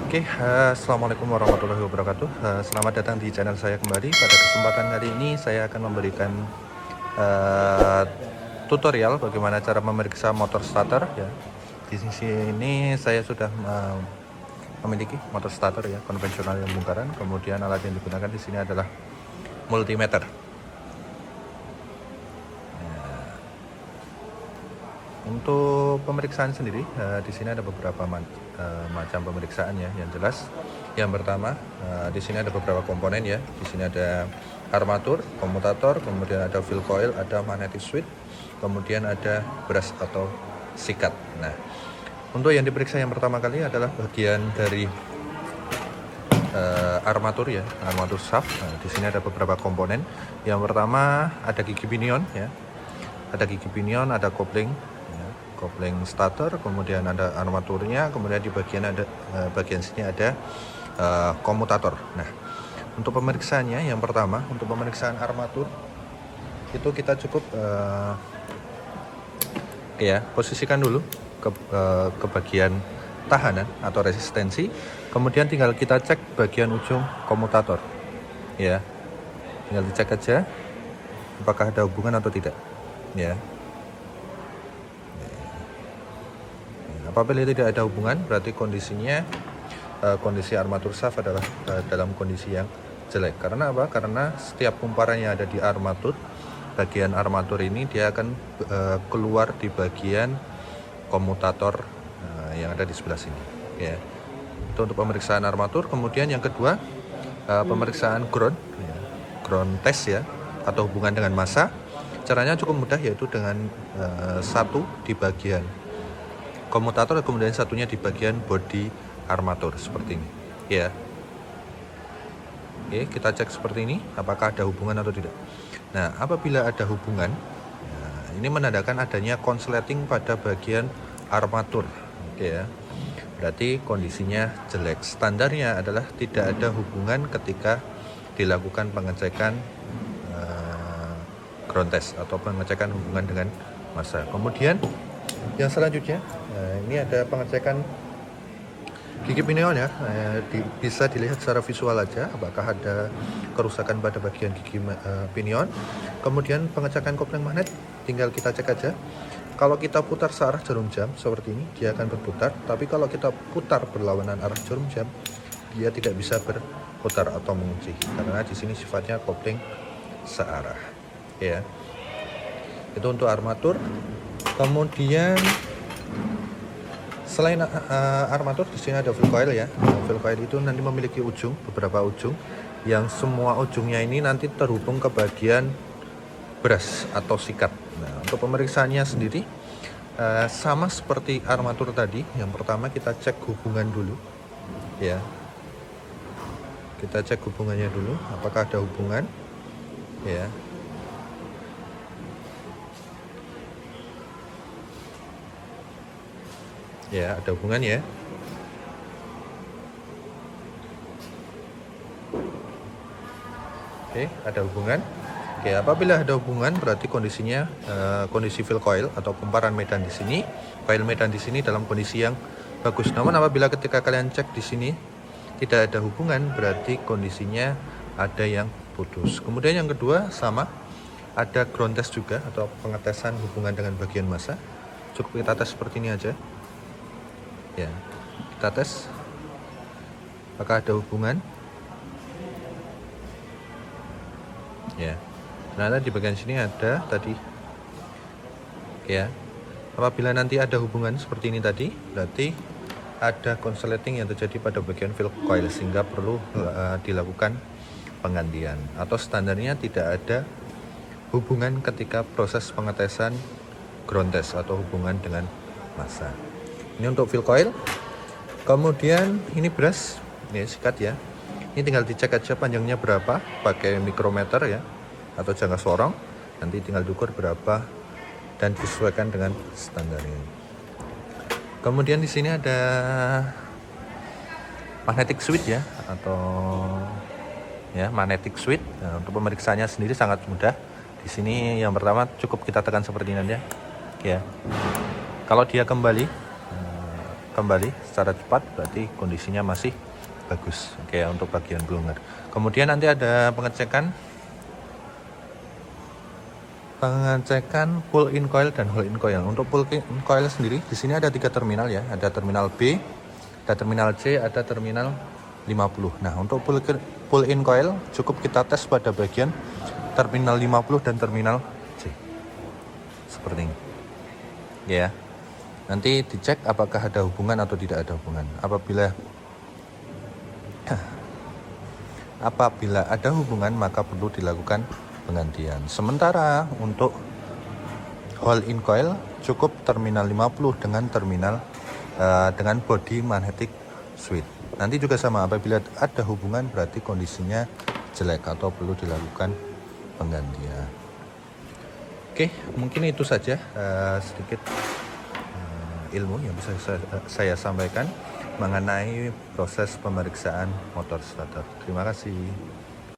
Assalamualaikum warahmatullahi wabarakatuh. Selamat datang di channel saya kembali. Pada kesempatan kali ini saya akan memberikan tutorial bagaimana cara memeriksa motor starter. Ya. Di sini saya sudah memiliki motor starter ya, konvensional yang bongkaran. Kemudian alat yang digunakan di sini adalah multimeter. Untuk pemeriksaan sendiri, di sini ada beberapa macam pemeriksaan ya. Yang jelas, yang pertama, di sini ada beberapa komponen ya. Di sini ada armatur, komutator, kemudian ada fill coil, ada magnetic switch, kemudian ada brush atau sikat. Nah, untuk yang diperiksa yang pertama kali adalah bagian dari armatur ya, armatur shaft. Nah, di sini ada beberapa komponen. Yang pertama ada gigi pinion ya. Ada gigi pinion, ada kopling starter, kemudian ada armaturnya, kemudian di bagian bagian sini ada komutator. Nah, untuk pemeriksaannya yang pertama, untuk pemeriksaan armatur itu kita cukup posisikan dulu ke bagian tahanan atau resistensi, kemudian tinggal kita cek bagian ujung komutator ya, tinggal dicek aja apakah ada hubungan atau tidak ya. Apabila tidak ada hubungan, berarti kondisinya kondisi armatur shaft adalah dalam kondisi yang jelek. Karena apa? Karena setiap kumparan yang ada di armatur, bagian armatur ini dia akan keluar di bagian komutator yang ada di sebelah sini. Ya. Itu untuk pemeriksaan armatur. Kemudian yang kedua, pemeriksaan ground, ground test ya, atau hubungan dengan massa. Caranya cukup mudah, yaitu dengan satu di bagian komutator, kemudian satunya di bagian bodi armatur seperti ini ya. Oke, kita cek seperti ini apakah ada hubungan atau tidak. Nah, apabila ada hubungan, ini menandakan adanya konsleting pada bagian armatur. Oke ya, berarti kondisinya jelek. Standarnya adalah tidak ada hubungan ketika dilakukan pengecekan ground test atau pengecekan hubungan dengan massa. Kemudian yang selanjutnya, ini ada pengecekan gigi pinion ya. Bisa dilihat secara visual aja apakah ada kerusakan pada bagian gigi pinion. Kemudian pengecekan kopling magnet, tinggal kita cek aja. Kalau kita putar searah jarum jam seperti ini, dia akan berputar. Tapi kalau kita putar berlawanan arah jarum jam, dia tidak bisa berputar atau mengunci karena di sini sifatnya kopling searah ya. Itu untuk armatur. Kemudian selain armatur, di sini ada fill coil ya. Fill coil itu nanti memiliki beberapa ujung, yang semua ujungnya ini nanti terhubung ke bagian brush atau sikat. Nah, untuk pemeriksaannya sendiri sama seperti armatur tadi. Yang pertama kita cek hubungan dulu ya. Kita cek hubungannya dulu, apakah ada hubungan ya. Ya, ada hubungan ya. Oke, ada hubungan. Oke, apabila ada hubungan berarti kondisinya kondisi fill coil atau kumparan medan di sini, coil medan di sini dalam kondisi yang bagus. Namun apabila ketika kalian cek di sini tidak ada hubungan, berarti kondisinya ada yang putus. Kemudian yang kedua sama, ada ground test juga atau pengetesan hubungan dengan bagian massa. Cukup kita tes seperti ini aja. Ya, kita tes apakah ada hubungan ya. Ternyata di bagian sini ada tadi ya. Apabila nanti ada hubungan seperti ini tadi, berarti ada konsleting yang terjadi pada bagian fill coil sehingga perlu dilakukan penggantian. Atau standarnya tidak ada hubungan ketika proses pengetesan ground test atau hubungan dengan massa. Ini untuk fill coil. Kemudian ini brush, ini sikat ya. Ini tinggal dicek aja panjangnya berapa pakai mikrometer ya, atau jangka sorong. Nanti tinggal diukur berapa dan disesuaikan dengan standarnya. Kemudian di sini ada magnetic switch ya, atau ya magnetic switch. Nah, untuk pemeriksaannya sendiri sangat mudah. Di sini yang pertama cukup kita tekan seperti ini aja ya. Kalau dia kembali kembali secara cepat, berarti kondisinya masih bagus. Oke, untuk bagian blunger. Kemudian nanti ada pengecekan pull in coil dan hole in coil. Untuk pull in coil sendiri di sini ada 3 terminal ya, ada terminal B, ada terminal C, ada terminal 50. Nah, untuk pull in coil cukup kita tes pada bagian terminal 50 dan terminal C. Seperti ini. Ya. Nanti dicek apakah ada hubungan atau tidak ada hubungan. Apabila ada hubungan maka perlu dilakukan penggantian. Sementara untuk hole in coil cukup terminal 50 dengan dengan body magnetic switch. Nanti juga sama, apabila ada hubungan berarti kondisinya jelek atau perlu dilakukan penggantian. Oke, mungkin itu saja sedikit ilmu yang bisa saya sampaikan mengenai proses pemeriksaan motor starter. Terima kasih.